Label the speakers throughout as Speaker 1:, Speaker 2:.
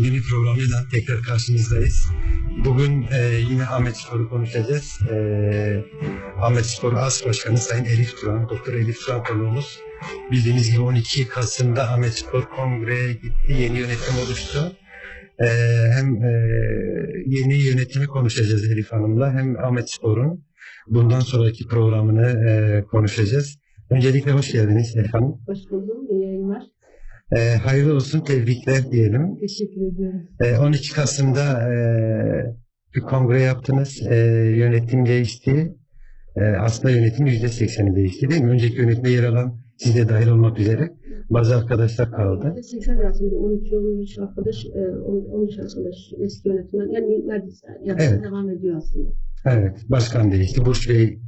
Speaker 1: Yeni bir programıyla tekrar karşınızdayız. Bugün yine Ahmetspor'u konuşacağız. Ahmetspor As Başkanı Sayın Elif Turan, Doktor Elif Turan konuğumuz. Bildiğiniz gibi 12 Kasım'da Ahmetspor Kongre'ye gitti, yeni yönetim oluştu. Hem yeni yönetimi konuşacağız Elif Hanım'la, hem Ahmetspor'un bundan sonraki programını konuşacağız. Öncelikle hoş geldiniz Elif Hanım.
Speaker 2: Hoş buldum. İyi yayınlar.
Speaker 1: Hayırlı olsun, tebrikler diyelim.
Speaker 2: Teşekkür ediyorum.
Speaker 1: 12 Kasım'da bir kongre yaptınız. Yönetim değişti. Aslında yönetim %80'i değişti değil mi? Önceki yönetimde yer alan, siz de dahil olmak üzere bazı arkadaşlar kaldı.
Speaker 2: 80 arasında 12-13 arkadaş, 13 arkadaş eski yönetimden, yani neredeyse
Speaker 1: Evet.
Speaker 2: devam ediyor aslında.
Speaker 1: Evet, başkan değişti. Burç Bey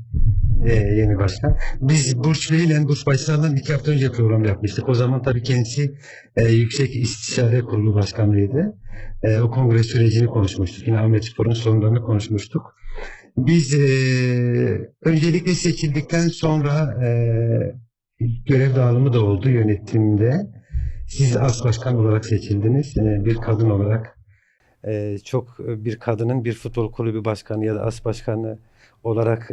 Speaker 1: yeni başkan. Biz Burç Bey ile Burç Baysal'dan 2 hafta önce program yapmıştık. O zaman tabii kendisi Yüksek İstişare Kurulu Başkanlığıydı. O kongre sürecini konuşmuştuk. Yine Ahmetspor'un sorunlarını konuşmuştuk. Biz öncelikle seçildikten sonra görev dağılımı da oldu yönetimde. Siz as başkan olarak seçildiniz. Bir kadın olarak. Çok bir kadının bir futbol kulübü başkanı ya da as başkanı olarak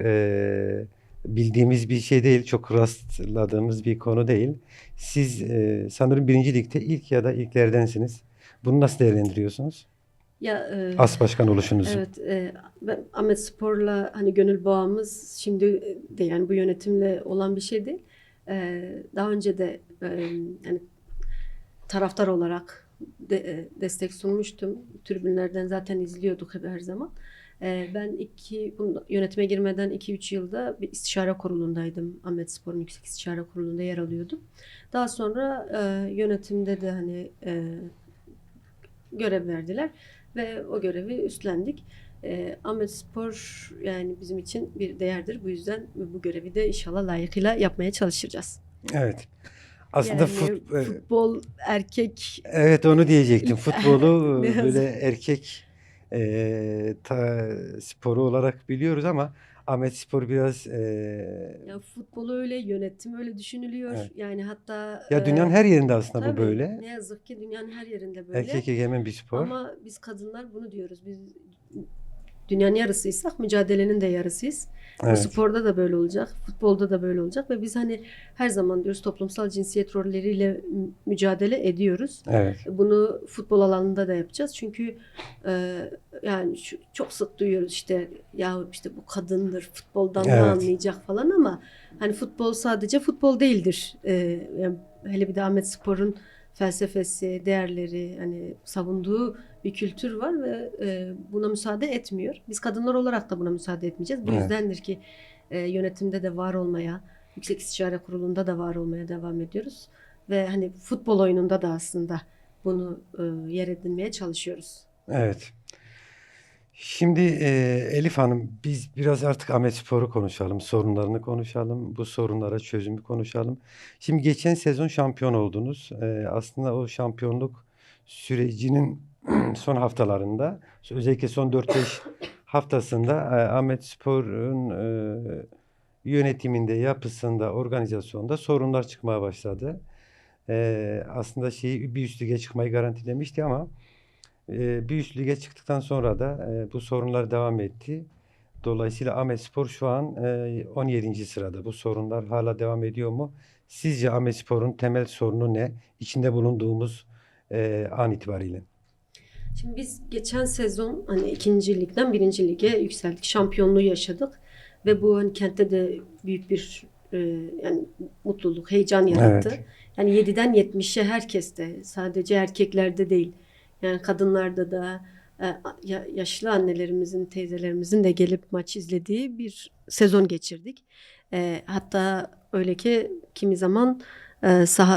Speaker 1: bildiğimiz bir şey değil. Çok rastladığımız bir konu değil. Siz sanırım 1. Lig'de ilk ya da ilklerdensiniz. Bunu nasıl değerlendiriyorsunuz? As başkan oluşunuzu.
Speaker 2: Evet, ben Ahmetspor'la hani gönül bağımız şimdi de, yani bu yönetimle olan bir şey değil. Daha önce de yani taraftar olarak destek sunmuştum. Tribünlerden zaten izliyorduk her zaman. Ben yönetime girmeden 2-3 yılda bir istişare kurulundaydım. Ahmetspor'un Yüksek İstişare Kurulu'nda yer alıyordum. Daha sonra yönetimde de hani görev verdiler ve o görevi üstlendik. Ahmetspor yani bizim için bir değerdir. Bu yüzden bu görevi de inşallah layıkıyla yapmaya çalışacağız.
Speaker 1: Evet. Aslında
Speaker 2: Yani futbol erkek.
Speaker 1: Evet, onu diyecektim. Futbolu
Speaker 2: Ne
Speaker 1: böyle
Speaker 2: yazık.
Speaker 1: erkek sporu olarak biliyoruz ama Ahmetspor biraz
Speaker 2: Ya futbolu öyle, yönetim öyle düşünülüyor.
Speaker 1: evet.
Speaker 2: Yani hatta
Speaker 1: Ya dünyanın her yerinde aslında bu
Speaker 2: tabii,
Speaker 1: böyle.
Speaker 2: ne yazık ki dünyanın her yerinde böyle.
Speaker 1: Erkek egemen bir spor.
Speaker 2: Ama biz kadınlar bunu diyoruz. Biz dünyanın yarısıysak mücadelenin de yarısıyız. Bu
Speaker 1: Evet.
Speaker 2: sporda da böyle olacak, futbolda da böyle olacak ve biz hani her zaman diyoruz toplumsal cinsiyet rolleriyle mücadele ediyoruz.
Speaker 1: Evet.
Speaker 2: Bunu futbol alanında da yapacağız. Çünkü yani çok sık duyuyoruz işte ya işte bu kadındır, futboldan ne
Speaker 1: Evet.
Speaker 2: anlayacak falan ama hani futbol sadece futbol değildir. Yani hele bir de Ahmetspor'un felsefesi, değerleri, hani savunduğu bir kültür var ve buna müsaade etmiyor. Biz kadınlar olarak da buna müsaade etmeyeceğiz. Bu
Speaker 1: Evet.
Speaker 2: yüzdendir ki yönetimde de var olmaya, Yüksek İstişare Kurulu'nda da var olmaya devam ediyoruz. Ve hani futbol oyununda da aslında bunu yer edinmeye çalışıyoruz.
Speaker 1: Evet. Şimdi Elif Hanım, biz biraz artık Ahmetspor'u konuşalım, sorunlarını konuşalım, bu sorunlara çözümü konuşalım. Şimdi geçen sezon şampiyon oldunuz. Aslında o şampiyonluk sürecinin son haftalarında, özellikle son 4-5 haftasında Ahmetspor'un yönetiminde, yapısında, organizasyonda sorunlar çıkmaya başladı. Aslında bir üst lige çıkmayı garantilemişti ama bir üst lige çıktıktan sonra da bu sorunlar devam etti. Dolayısıyla Ahmetspor şu an 17. sırada. Bu sorunlar hala devam ediyor mu? Sizce Ahmetspor'un temel sorunu ne? İçinde bulunduğumuz an itibariyle.
Speaker 2: Şimdi biz geçen sezon hani 2. ligden 1. lige yükseldik. Şampiyonluğu yaşadık. Ve bu hani kentte de büyük bir yani mutluluk, heyecan yarattı.
Speaker 1: Evet.
Speaker 2: Yani 7'den 70'e herkeste, sadece erkeklerde değil. Yani kadınlarda da yaşlı annelerimizin, teyzelerimizin de gelip maç izlediği bir sezon geçirdik. Hatta öyle ki kimi zaman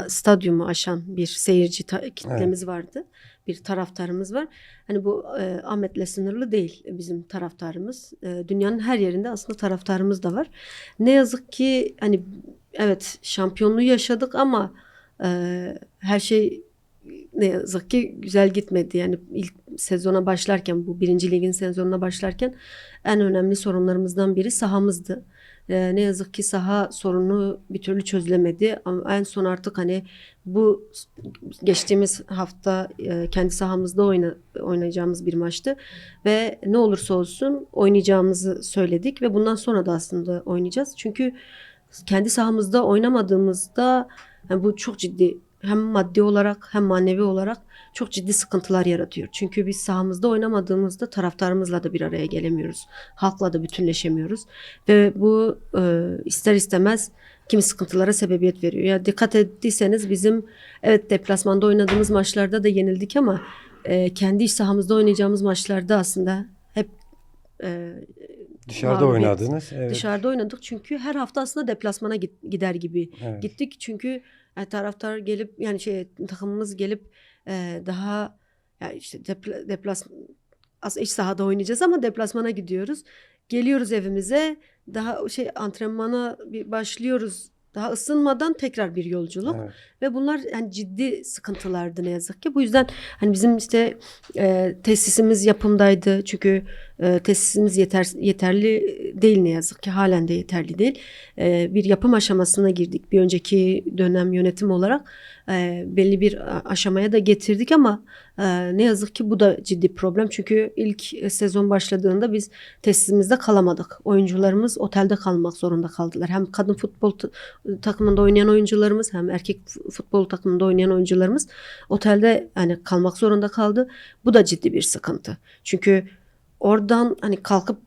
Speaker 2: stadyumu aşan bir seyirci kitlemiz vardı. Bir taraftarımız var. Hani bu Ahmet'le sınırlı değil bizim taraftarımız. Dünyanın her yerinde aslında taraftarımız da var. Ne yazık ki hani evet şampiyonluğu yaşadık ama her şey ne yazık ki güzel gitmedi. Yani ilk sezona başlarken, bu 1. ligin sezonuna başlarken en önemli sorunlarımızdan biri sahamızdı. Ne yazık ki saha sorunu bir türlü çözülemedi. Ama en son artık hani bu geçtiğimiz hafta kendi sahamızda oynayacağımız bir maçtı ve ne olursa olsun oynayacağımızı söyledik ve bundan sonra da aslında oynayacağız. Çünkü kendi sahamızda oynamadığımızda yani bu çok ciddi hem maddi olarak hem manevi olarak çok ciddi sıkıntılar yaratıyor. Çünkü biz sahamızda oynamadığımızda taraftarımızla da bir araya gelemiyoruz. Halkla da bütünleşemiyoruz. Ve bu ister istemez kimi sıkıntılara sebebiyet veriyor. Ya dikkat ettiyseniz bizim evet deplasmanda oynadığımız maçlarda da yenildik ama kendi iç sahamızda oynayacağımız maçlarda aslında hep e,
Speaker 1: Dışarıda
Speaker 2: mağlubiyet.
Speaker 1: oynadınız. Evet.
Speaker 2: Dışarıda oynadık çünkü her hafta aslında deplasmana gider gibi
Speaker 1: Evet.
Speaker 2: gittik. Çünkü taraftar gelip yani takımımız gelip daha yani işte aslında iç sahada oynayacağız ama deplasmana gidiyoruz. Geliyoruz evimize daha antrenmana bir başlıyoruz. Daha ısınmadan tekrar bir yolculuk
Speaker 1: Evet.
Speaker 2: ve bunlar yani ciddi sıkıntılardı ne yazık ki. Bu yüzden hani bizim tesisimiz yapımdaydı. Çünkü tesisimiz yeterli değil ne yazık ki. Halen de yeterli değil. Bir yapım aşamasına girdik. Bir önceki dönem yönetim olarak belli bir aşamaya da getirdik ama ne yazık ki bu da ciddi problem. Çünkü ilk sezon başladığında biz tesisimizde kalamadık. Oyuncularımız otelde kalmak zorunda kaldılar. Hem kadın futbol takımında oynayan oyuncularımız hem erkek futbol takımında oynayan oyuncularımız otelde hani kalmak zorunda kaldı. Bu da ciddi bir sıkıntı. Çünkü oradan hani kalkıp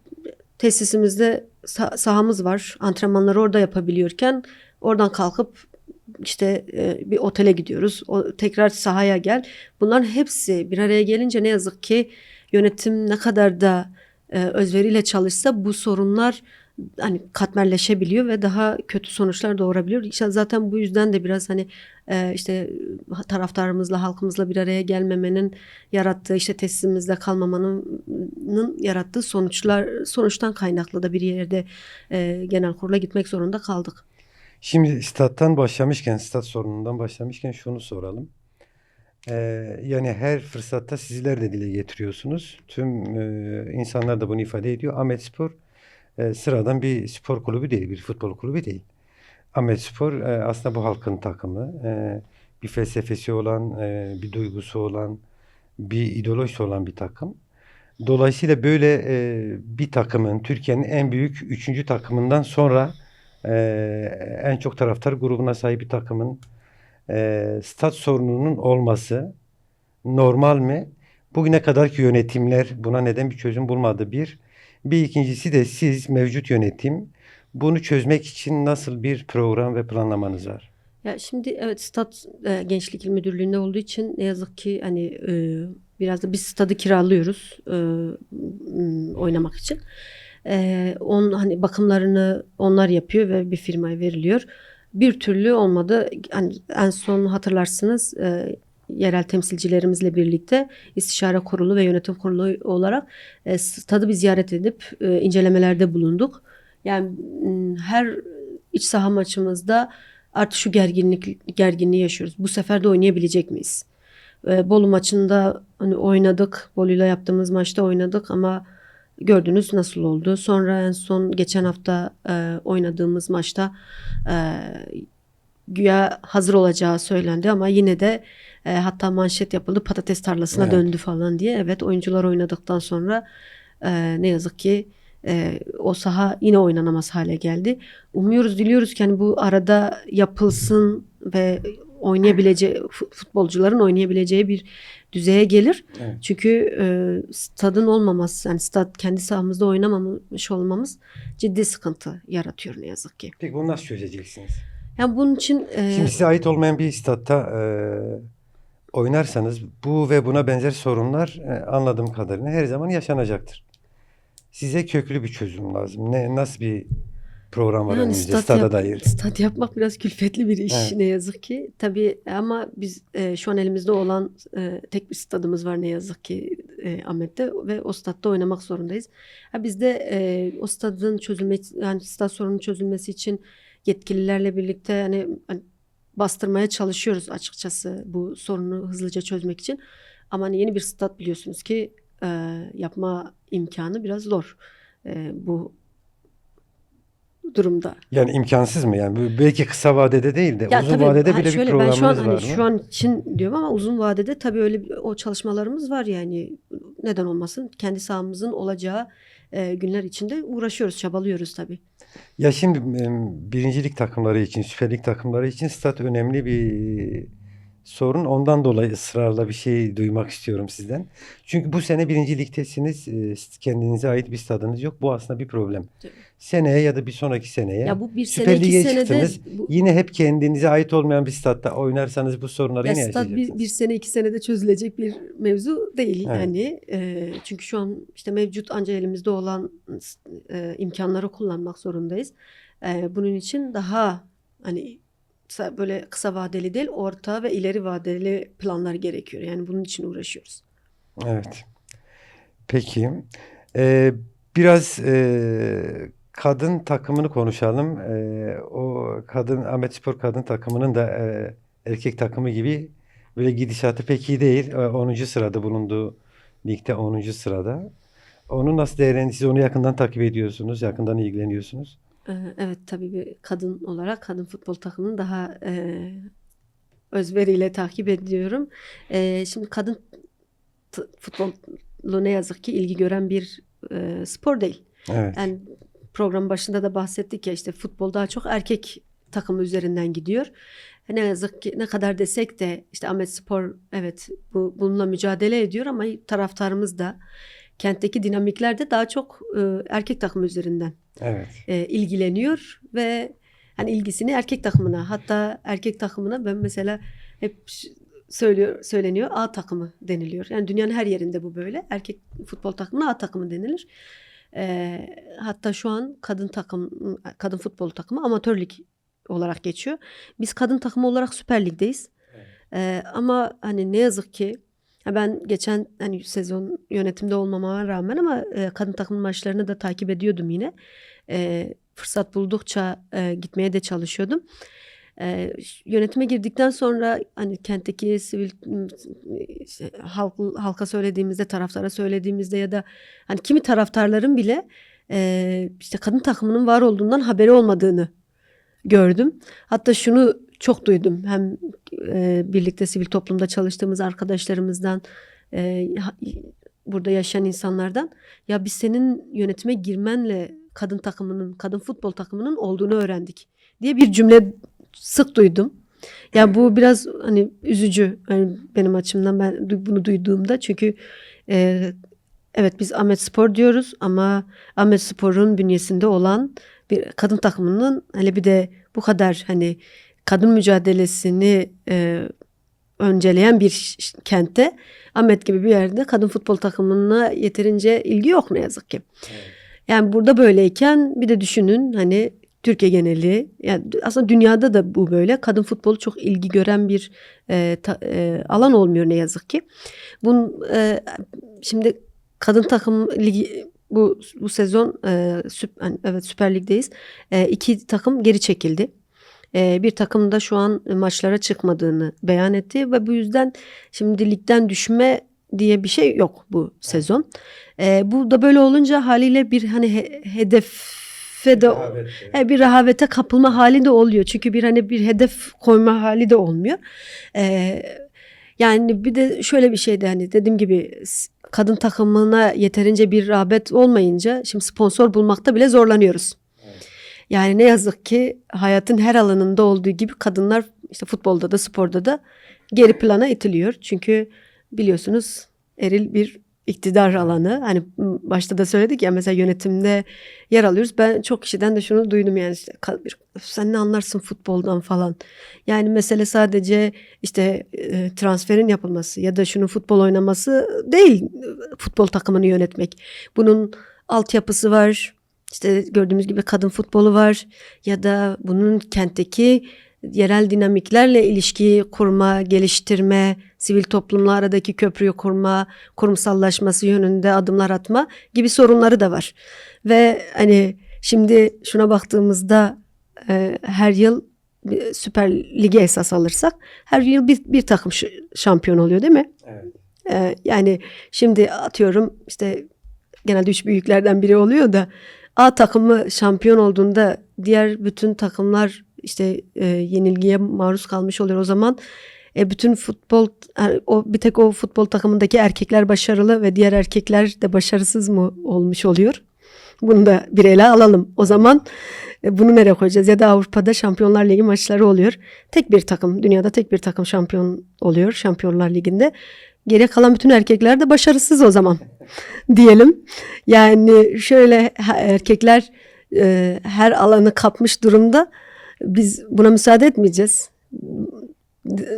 Speaker 2: tesisimizde sahamız var. Antrenmanları orada yapabiliyorken oradan kalkıp bir otele gidiyoruz. Tekrar sahaya gel. Bunların hepsi bir araya gelince ne yazık ki yönetim ne kadar da özveriyle çalışsa bu sorunlar hani katmerleşebiliyor ve daha kötü sonuçlar doğurabiliyor. İşte zaten bu yüzden de biraz hani taraftarımızla, halkımızla bir araya gelmemenin yarattığı tesisimizde kalmamanın yarattığı sonuçtan kaynaklı da bir yerde genel kurula gitmek zorunda kaldık.
Speaker 1: Şimdi stat sorunundan başlamışken şunu soralım. Yani her fırsatta sizler de dile getiriyorsunuz. Tüm insanlar da bunu ifade ediyor. Ahmetspor sıradan bir spor kulübü değil, bir futbol kulübü değil. Ahmetspor aslında bu halkın takımı. Bir felsefesi olan, bir duygusu olan, bir ideolojisi olan bir takım. Dolayısıyla böyle bir takımın, Türkiye'nin en büyük 3. takımından sonra en çok taraftar grubuna sahip bir takımın stat sorununun olması normal mi? Bugüne kadarki yönetimler buna neden bir çözüm bulmadı bir. Bir ikincisi de siz mevcut yönetim bunu çözmek için nasıl bir program ve planlamanız var?
Speaker 2: Ya şimdi evet Gençlik İl Müdürlüğü'nde olduğu için ne yazık ki hani biraz da biz stadı kiralıyoruz oynamak için. Hani bakımlarını onlar yapıyor ve bir firmaya veriliyor. Bir türlü olmadı. Hani en son hatırlarsınız yerel temsilcilerimizle birlikte istişare kurulu ve yönetim kurulu olarak stadı bir ziyaret edip incelemelerde bulunduk. Yani her iç saha maçımızda artık şu gerginliği yaşıyoruz. Bu sefer de oynayabilecek miyiz? Bolu maçında hani oynadık. Bolu'yla yaptığımız maçta oynadık ama gördünüz nasıl oldu. Sonra en son geçen hafta oynadığımız maçta güya hazır olacağı söylendi ama yine de hatta manşet yapıldı, patates tarlasına
Speaker 1: Evet.
Speaker 2: döndü falan diye. Evet, oyuncular oynadıktan sonra ne yazık ki o saha yine oynanamaz hale geldi. Umuyoruz, diliyoruz ki hani bu arada yapılsın ve futbolcuların oynayabileceği bir düzeye gelir.
Speaker 1: Evet.
Speaker 2: Çünkü stadın olmaması, yani kendi sahamızda oynamamış olmamız ciddi sıkıntı yaratıyor ne yazık ki.
Speaker 1: Peki bunu nasıl çözeceksiniz?
Speaker 2: Yani bunun için
Speaker 1: Şimdi size ait olmayan bir statta oynarsanız bu ve buna benzer sorunlar anladığım kadarıyla her zaman yaşanacaktır. Size köklü bir çözüm lazım. Nasıl bir program var
Speaker 2: yani
Speaker 1: önünüzde stada dair?
Speaker 2: stat yapmak biraz külfetli bir iş
Speaker 1: Evet.
Speaker 2: ne yazık ki. Tabii ama biz şu an elimizde olan tek bir stadımız var ne yazık ki Ahmet'te ve o statta oynamak zorundayız. Biz de o stadın çözülmesi, yani stat sorunun çözülmesi için yetkililerle birlikte hani bastırmaya çalışıyoruz açıkçası bu sorunu hızlıca çözmek için. Ama hani yeni bir stat biliyorsunuz ki yapma imkanı biraz zor. Bu durumda.
Speaker 1: Yani imkansız mı? Yani belki kısa vadede değil de
Speaker 2: Ya
Speaker 1: uzun
Speaker 2: tabii,
Speaker 1: vadede bile bir
Speaker 2: şöyle, ben
Speaker 1: programınız
Speaker 2: şu an
Speaker 1: var mı?
Speaker 2: şu an için diyorum ama uzun vadede tabii öyle o çalışmalarımız var yani, neden olmasın? Kendi sahamızın olacağı günler içinde uğraşıyoruz, çabalıyoruz tabii.
Speaker 1: Ya şimdi birincilik takımları için, Süper Lig takımları için stat önemli bir sorun. Ondan dolayı ısrarla bir şey duymak istiyorum sizden. Çünkü bu sene birinci ligdesiniz. Kendinize ait bir stadınız yok. Bu aslında bir problem.
Speaker 2: Tabii.
Speaker 1: Seneye ya da bir sonraki seneye
Speaker 2: Ya bu bir sene,
Speaker 1: Süper
Speaker 2: iki
Speaker 1: Lig'e
Speaker 2: senede
Speaker 1: çıktınız. Yine hep kendinize ait olmayan bir statta oynarsanız bu sorunları
Speaker 2: ya
Speaker 1: yine
Speaker 2: stat
Speaker 1: yaşayacaksınız.
Speaker 2: bir sene, iki senede çözülecek bir mevzu değil
Speaker 1: Evet.
Speaker 2: yani. Çünkü şu an işte mevcut ancak elimizde olan imkanları kullanmak zorundayız. Bunun için daha hani böyle kısa vadeli değil, orta ve ileri vadeli planlar gerekiyor. Yani bunun için uğraşıyoruz.
Speaker 1: Evet. Peki. Ee, biraz kadın takımını konuşalım. O Ahmetspor kadın takımının da erkek takımı gibi böyle gidişatı pek iyi değil. 10. sırada bulunduğu ligde 10. sırada. Onu nasıl değerlendiriyorsunuz? Siz onu yakından takip ediyorsunuz, yakından ilgileniyorsunuz.
Speaker 2: Evet, tabii bir kadın olarak kadın futbol takımını daha özveriyle takip ediyorum. Şimdi kadın futbolu ne yazık ki ilgi gören bir spor değil.
Speaker 1: Evet.
Speaker 2: Yani program başında da bahsettik ya, işte futbol daha çok erkek takımı üzerinden gidiyor. Ne yazık ki ne kadar desek de işte Ahmetspor evet bununla mücadele ediyor ama taraftarımız da kentteki dinamikler de daha çok erkek takımı üzerinden
Speaker 1: Evet.
Speaker 2: ilgileniyor ve hani ilgisini erkek takımına, hatta erkek takımına ben mesela hep söyleniyor A takımı deniliyor. Yani dünyanın her yerinde bu böyle. Erkek futbol takımına A takımı denilir. Hatta şu an kadın futbol takımı amatör lig olarak geçiyor. Biz kadın takımı olarak Süper Lig'deyiz. Ama hani ne yazık ki ben geçen hani sezon yönetimde olmama rağmen ama kadın takım maçlarını da takip ediyordum yine. Fırsat buldukça gitmeye de çalışıyordum. Yönetime girdikten sonra hani kentteki sivil işte, halka söylediğimizde, taraftara söylediğimizde ya da hani kimi taraftarların bile işte kadın takımının var olduğundan haberi olmadığını gördüm. Hatta şunu çok duydum. Hem birlikte sivil toplumda çalıştığımız arkadaşlarımızdan, burada yaşayan insanlardan, ya biz senin yönetime girmenle kadın futbol takımının olduğunu öğrendik diye bir cümle sık duydum. Ya bu biraz hani üzücü yani benim açımdan, ben bunu duyduğumda, çünkü evet biz Ahmetspor diyoruz ama Ahmetspor'un bünyesinde olan bir kadın takımının hele bir de bu kadar hani kadın mücadelesini önceleyen bir kentte, Ahmet gibi bir yerde kadın futbol takımına yeterince ilgi yok ne yazık ki. Evet. Yani burada böyleyken bir de düşünün hani Türkiye geneli, yani aslında dünyada da bu böyle. Kadın futbolu çok ilgi gören bir alan olmuyor ne yazık ki. Şimdi kadın takım ligi bu sezon evet Süper Lig'deyiz. 2 takım geri çekildi. Bir takım da şu an maçlara çıkmadığını beyan etti ve bu yüzden şimdi ligden düşme diye bir şey yok bu sezon. Bu da böyle olunca haliyle bir hani hedefe de bir rehavete kapılma hali de oluyor. Çünkü bir hedef koyma hali de olmuyor. Yani bir de şöyle bir şey de hani dediğim gibi kadın takımına yeterince bir rağbet olmayınca şimdi sponsor bulmakta bile zorlanıyoruz. Yani ne yazık ki hayatın her alanında olduğu gibi kadınlar işte futbolda da sporda da geri plana itiliyor. Çünkü biliyorsunuz eril bir iktidar alanı. Hani başta da söyledik ya, mesela yönetimde yer alıyoruz. Ben çok kişiden de şunu duydum, yani işte sen ne anlarsın futboldan falan. Yani mesele sadece işte transferin yapılması ya da şunun futbol oynaması değil, futbol takımını yönetmek. Bunun altyapısı var. İşte gördüğümüz gibi kadın futbolu var ya da bunun kentteki yerel dinamiklerle ilişki kurma, geliştirme, sivil toplumla aradaki köprüyü kurma, kurumsallaşması yönünde adımlar atma gibi sorunları da var. Ve hani şimdi şuna baktığımızda her yıl Süper Lig'e esas alırsak her yıl bir takım şampiyon oluyor değil mi? Evet. Yani şimdi atıyorum işte genelde 3 büyüklerden biri oluyor da A takımı şampiyon olduğunda diğer bütün takımlar işte yenilgiye maruz kalmış oluyor. O zaman bütün futbol, bir tek o futbol takımındaki erkekler başarılı ve diğer erkekler de başarısız mı olmuş oluyor? Bunu da bir ele alalım. O zaman bunu nereye koyacağız? Ya da Avrupa'da Şampiyonlar Ligi maçları oluyor. Tek bir takım, dünyada tek bir takım şampiyon oluyor Şampiyonlar Ligi'nde. Geri kalan bütün erkekler de başarısız o zaman diyelim. Yani şöyle, erkekler her alanı kapmış durumda. Biz buna müsaade etmeyeceğiz.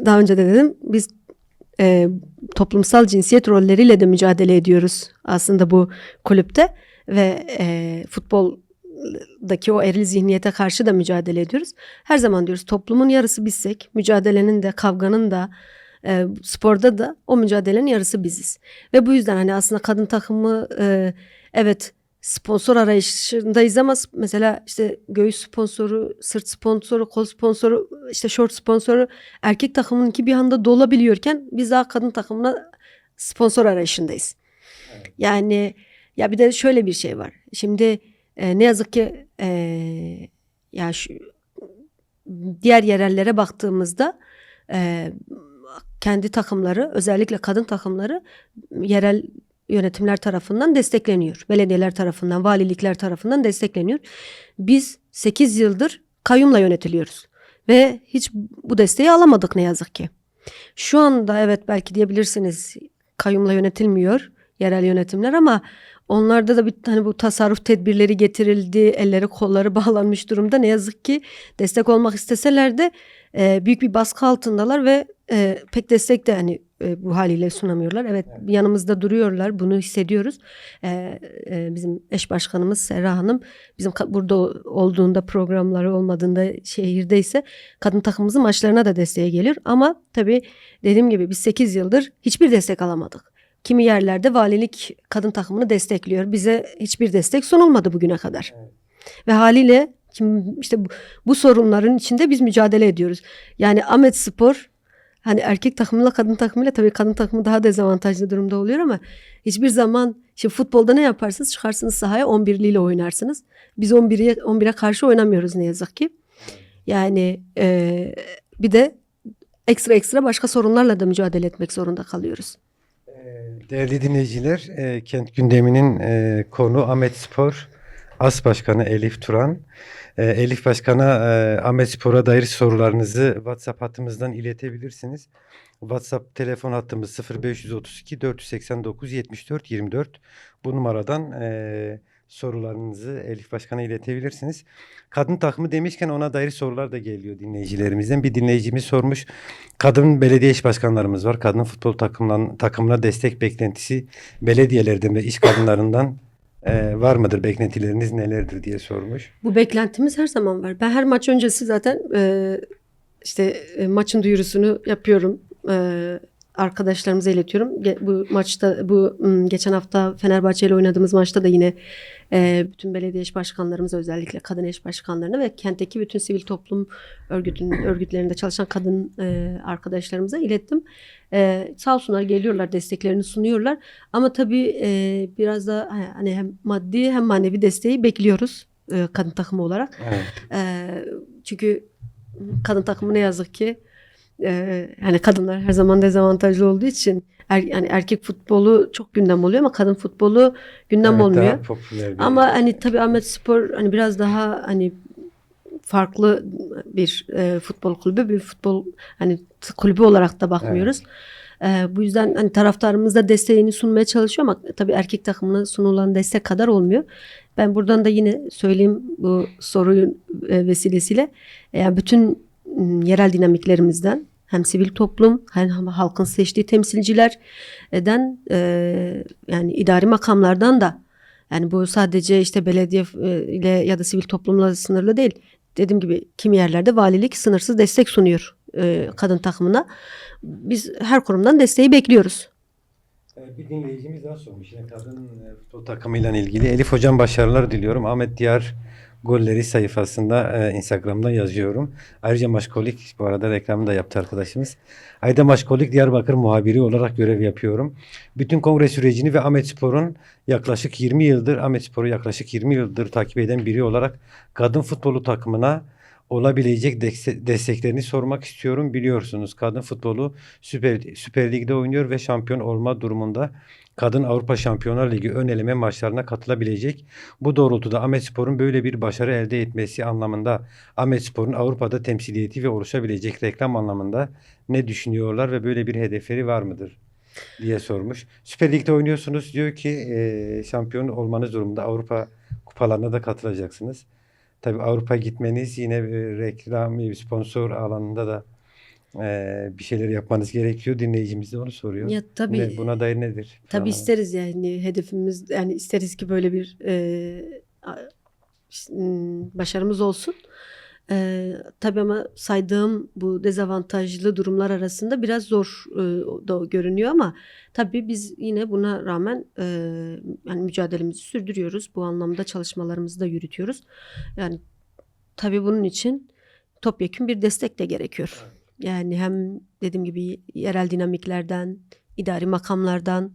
Speaker 2: Daha önce de dedim, biz toplumsal cinsiyet rolleriyle de mücadele ediyoruz aslında bu kulüpte ve futboldaki o eril zihniyete karşı da mücadele ediyoruz. Her zaman diyoruz, toplumun yarısı bizsek, mücadelenin de, kavganın da, sporda da o mücadelenin yarısı biziz. Ve bu yüzden hani aslında kadın takımı evet sponsor arayışındayız ama mesela işte göğüs sponsoru, sırt sponsoru, kol sponsoru, işte şort sponsoru, erkek takımınki bir anda dolabiliyorken biz daha kadın takımına sponsor arayışındayız. Evet. Yani ya bir de şöyle bir şey var. Şimdi ne yazık ki ya diğer yerellere baktığımızda kendi takımları, özellikle kadın takımları yerel yönetimler tarafından destekleniyor. Belediyeler tarafından, valilikler tarafından destekleniyor. Biz 8 yıldır kayyumla yönetiliyoruz. Ve hiç bu desteği alamadık ne yazık ki. Şu anda evet belki diyebilirsiniz kayyumla yönetilmiyor yerel yönetimler ama onlarda da bir hani bu tasarruf tedbirleri getirildi. Elleri kolları bağlanmış durumda. Ne yazık ki destek olmak isteseler de büyük bir baskı altındalar ve pek destek de hani bu haliyle sunamıyorlar. Evet, yanımızda duruyorlar. Bunu hissediyoruz. Bizim eş başkanımız Serra Hanım bizim burada olduğunda, programları olmadığında şehirdeyse kadın takımımızın maçlarına da desteğe geliyor. Ama tabii dediğim gibi biz 8 yıldır hiçbir destek alamadık. Kimi yerlerde valilik kadın takımını destekliyor. Bize hiçbir destek sunulmadı bugüne kadar. Evet. Ve haliyle şimdi işte bu sorunların içinde biz mücadele ediyoruz. Yani Ahmetspor hani erkek takımıyla kadın takımıyla, tabii kadın takımı daha dezavantajlı durumda oluyor ama hiçbir zaman şimdi futbolda ne yaparsınız? Çıkarsınız sahaya 11'liyle oynarsınız. Biz 11'e karşı oynamıyoruz ne yazık ki. Yani bir de ekstra başka sorunlarla da mücadele etmek zorunda kalıyoruz.
Speaker 1: Değerli dinleyiciler, Kent Gündemi'nin konu Ahmetspor As Başkanı Elif Turan. Elif Başkan'a Ahmetspor'a dair sorularınızı WhatsApp hattımızdan iletebilirsiniz. WhatsApp telefon hattımız 0532 489 74 24. Bu numaradan sorularınızı Elif Başkan'a iletebilirsiniz. Kadın takımı demişken ona dair sorular da geliyor dinleyicilerimizden. Bir dinleyicimiz sormuş. Kadın belediye eş başkanlarımız var. Kadın futbol takımına destek beklentisi belediyelerden ve iş kadınlarından var mıdır? Beklentileriniz nelerdir diye sormuş.
Speaker 2: Bu beklentimiz her zaman var. Ben her maç öncesi zaten maçın duyurusunu yapıyorum. Arkadaşlarımıza iletiyorum. Bu maçta, geçen hafta Fenerbahçe ile oynadığımız maçta da yine bütün belediye eş başkanlarımıza, özellikle kadın eş başkanlarına ve kentteki bütün sivil toplum örgütlerinde çalışan kadın arkadaşlarımıza ilettim. Sağ olsunlar, geliyorlar, desteklerini sunuyorlar. Ama tabii biraz da hani hem maddi hem manevi desteği bekliyoruz kadın takımı olarak. Evet. Çünkü kadın takımı ne yazık ki yani kadınlar her zaman dezavantajlı olduğu için yani erkek futbolu çok gündem oluyor ama kadın futbolu gündem evet, olmuyor. Daha popüler ama hani tabii Ahmetspor hani biraz daha hani farklı bir futbol kulübü, bir futbol hani kulübü olarak da bakmıyoruz. Evet. Bu yüzden hani taraftarımız da desteğini sunmaya çalışıyor ama tabii erkek takımına sunulan destek kadar olmuyor. Ben buradan da yine söyleyeyim bu soruyu vesilesiyle yani bütün yerel dinamiklerimizden hem sivil toplum hem halkın seçtiği temsilcilerden yani idari makamlardan da yani bu sadece işte belediye ile ya da sivil toplumla sınırlı değil. Dediğim gibi kimi yerlerde valilik sınırsız destek sunuyor kadın takımına. Biz her kurumdan desteği bekliyoruz.
Speaker 1: Bir dinleyicimiz daha sormuş. Yine kadın futbol takımıyla ilgili. Elif hocam başarılar diliyorum. Ahmet Diyar golleri sayfasında Instagram'da yazıyorum. Ayrıca Maşkolik bu arada reklamını da yaptı arkadaşımız. Ayda Maşkolik Diyarbakır muhabiri olarak görev yapıyorum. Bütün kongre sürecini ve Ahmetspor'un Ahmetspor'u yaklaşık 20 yıldır takip eden biri olarak kadın futbolu takımına olabilecek desteklerini sormak istiyorum. Biliyorsunuz kadın futbolu Süper Lig'de oynuyor ve şampiyon olma durumunda Kadın Avrupa Şampiyonlar Ligi ön eleme maçlarına katılabilecek. Bu doğrultuda Ahmetspor'un böyle bir başarı elde etmesi anlamında Ahmetspor'un Avrupa'da temsiliyeti ve oluşabilecek reklam anlamında ne düşünüyorlar ve böyle bir hedefleri var mıdır diye sormuş. Süper Lig'de oynuyorsunuz diyor ki şampiyon olmanız durumunda Avrupa kupalarına da katılacaksınız. Tabii Avrupa gitmeniz yine reklam, sponsor alanında da bir şeyler yapmanız gerekiyor. Dinleyicimiz de onu soruyor.
Speaker 2: Ya tabii
Speaker 1: Buna dair nedir?
Speaker 2: tabii isteriz yani hedefimiz yani isteriz ki böyle bir başarımız olsun. Tabii ama saydığım bu dezavantajlı durumlar arasında biraz zor da görünüyor ama tabii biz yine buna rağmen yani mücadelemizi sürdürüyoruz. Bu anlamda çalışmalarımızı da yürütüyoruz. Yani tabii bunun için topyekün bir destek de gerekiyor. Yani hem dediğim gibi yerel dinamiklerden, idari makamlardan,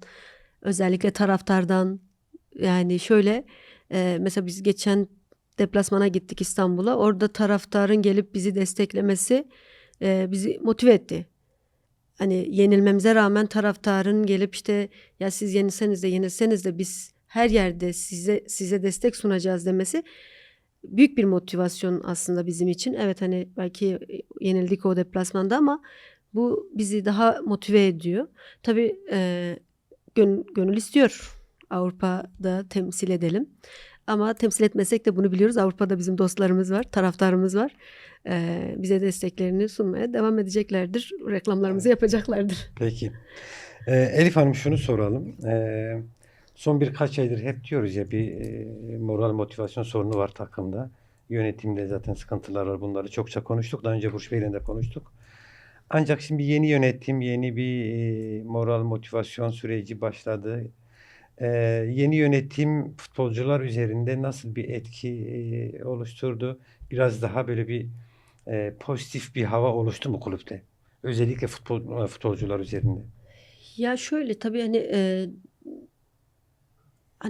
Speaker 2: özellikle taraftardan. Yani şöyle mesela biz geçen deplasmana gittik İstanbul'a. Orada taraftarın gelip bizi desteklemesi bizi motive etti. Hani yenilmemize rağmen taraftarın gelip işte ya siz yenilseniz de biz her yerde size destek sunacağız demesi büyük bir motivasyon aslında bizim için. Evet hani belki yenildik o deplasmanda ama bu bizi daha motive ediyor. Tabii gönül istiyor Avrupa'da temsil edelim. Ama temsil etmesek de bunu biliyoruz. Avrupa'da bizim dostlarımız var, taraftarımız var. Bize desteklerini sunmaya devam edeceklerdir. Reklamlarımızı yapacaklardır.
Speaker 1: Peki. Elif Hanım şunu soralım. Son birkaç aydır hep diyoruz ya bir moral motivasyon sorunu var takımda. Yönetimde zaten sıkıntılar var. Bunları çokça konuştuk. Daha önce Burç Bey'le de konuştuk. Ancak şimdi yeni yönetim, yeni bir moral motivasyon süreci başladı. Yeni yönetim futbolcular üzerinde nasıl bir etki oluşturdu? Biraz daha böyle bir pozitif bir hava oluştu mu kulüpte? Özellikle futbolcular üzerinde.
Speaker 2: Ya şöyle tabii hani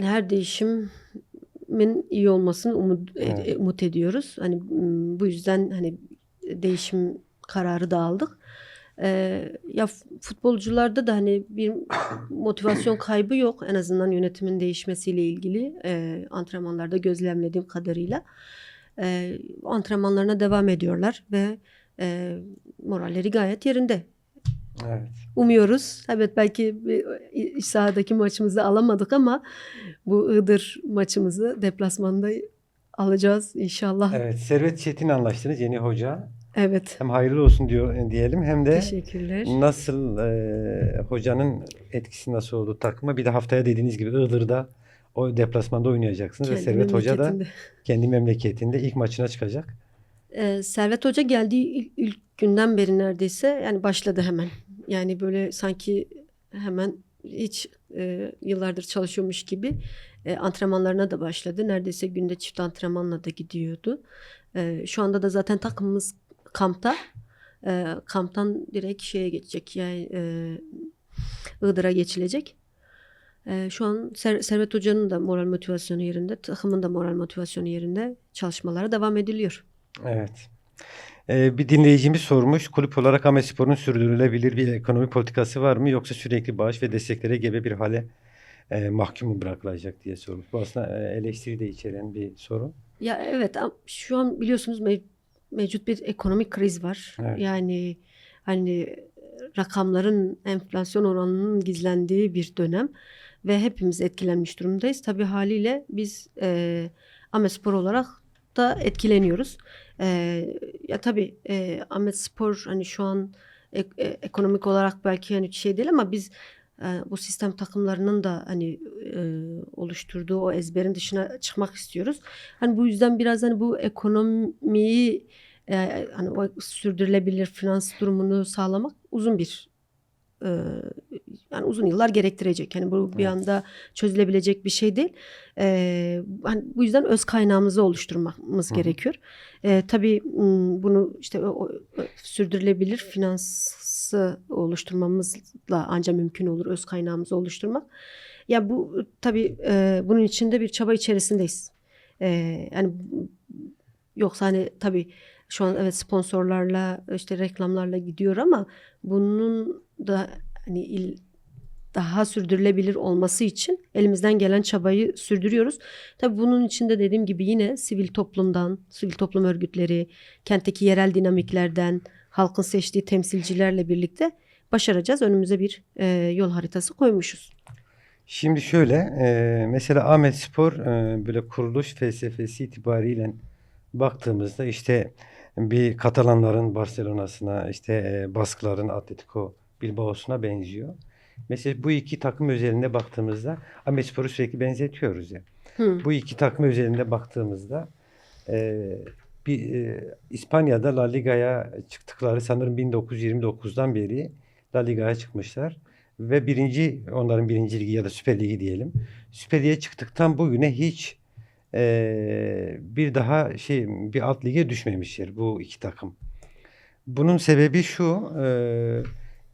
Speaker 2: her değişimin iyi olmasını
Speaker 1: Evet.
Speaker 2: umut ediyoruz. Hani bu yüzden hani değişim kararı da aldık. Ya futbolcularda da hani bir motivasyon kaybı yok. En azından yönetimin değişmesiyle ilgili antrenmanlarda gözlemlediğim kadarıyla antrenmanlarına devam ediyorlar ve moralleri gayet yerinde.
Speaker 1: Evet.
Speaker 2: Umuyoruz. Evet belki iç sahadaki maçımızı alamadık ama bu Iğdır maçımızı deplasmanda alacağız inşallah.
Speaker 1: Evet. Servet Çetin anlaştınız yeni hoca.
Speaker 2: Evet.
Speaker 1: Hem hayırlı olsun diyelim hem de
Speaker 2: Teşekkürler.
Speaker 1: nasıl hocanın etkisi nasıl oldu takıma. Bir de haftaya dediğiniz gibi Iğdır'da o deplasmanda oynayacaksınız ve
Speaker 2: Kendi
Speaker 1: Servet Hoca da
Speaker 2: memleketinde.
Speaker 1: kendi memleketinde ilk maçına çıkacak.
Speaker 2: Servet Hoca geldiği ilk günden beri neredeyse yani başladı hemen. Yani böyle sanki hemen hiç yıllardır çalışıyormuş gibi antrenmanlarına da başladı. Neredeyse günde çift antrenmanla da gidiyordu. Şu anda da zaten takımımız kampta. Kamptan direkt şeye geçecek. Yani Iğdır'a geçilecek. Şu an Servet Hoca'nın da moral motivasyonu yerinde, takımın da moral motivasyonu yerinde çalışmalara devam ediliyor.
Speaker 1: Evet. Bir dinleyicimiz sormuş. Kulüp olarak Ahmetspor'un sürdürülebilir bir ekonomi politikası var mı? Yoksa sürekli bağış ve desteklere gebe bir hale mahkum mu bırakılacak diye sormuş. Bu aslında eleştiri de içeren bir soru.
Speaker 2: Ya evet şu an biliyorsunuz mevcut bir ekonomik kriz var.
Speaker 1: Evet.
Speaker 2: Yani hani rakamların enflasyon oranının gizlendiği bir dönem ve hepimiz etkilenmiş durumdayız. Tabii haliyle biz Ahmetspor olarak da etkileniyoruz. Ya tabii Ahmetspor hani şu an ekonomik olarak belki hani şey değil ama biz bu sistem takımlarının da hani oluşturduğu o ezberin dışına çıkmak istiyoruz. Hani bu yüzden biraz hani bu ekonomiyi hani o sürdürülebilir finans durumunu sağlamak uzun bir yani uzun yıllar gerektirecek. Yani bu bir
Speaker 1: Evet.
Speaker 2: anda çözülebilecek bir şey değil. Hani bu yüzden öz kaynağımızı oluşturmamız
Speaker 1: Hı hı.
Speaker 2: gerekiyor. Tabii bunu işte sürdürülebilir finansı oluşturmamızla ancak mümkün olur öz kaynağımızı oluşturmak. Ya bu tabii bunun içinde bir çaba içerisindeyiz. Yani yoksa hani tabii şu an evet sponsorlarla işte reklamlarla gidiyor ama bunun da hani daha sürdürülebilir olması için elimizden gelen çabayı sürdürüyoruz. Tabii bunun içinde dediğim gibi yine sivil toplumdan, sivil toplum örgütleri, kentteki yerel dinamiklerden, halkın seçtiği temsilcilerle birlikte başaracağız. Önümüze bir yol haritası koymuşuz.
Speaker 1: Şimdi şöyle, mesela Ahmetspor böyle kuruluş felsefesi itibariyle baktığımızda işte bir Katalanların Barcelona'sına, işte Baskların Atletico Bilbao'suna benziyor. Mesela bu iki takım özelinde baktığımızda Ahmetspor'u sürekli benzetiyoruz ya.
Speaker 2: Hı.
Speaker 1: Bu iki takım özelinde baktığımızda İspanya'da La Liga'ya çıktıkları sanırım 1929'dan beri La Liga'ya çıkmışlar ve onların birinci ligi ya da Süper Ligi diyelim. Süper Lig'e çıktıktan bugüne hiç bir daha bir alt lige düşmemişler bu iki takım. Bunun sebebi şu,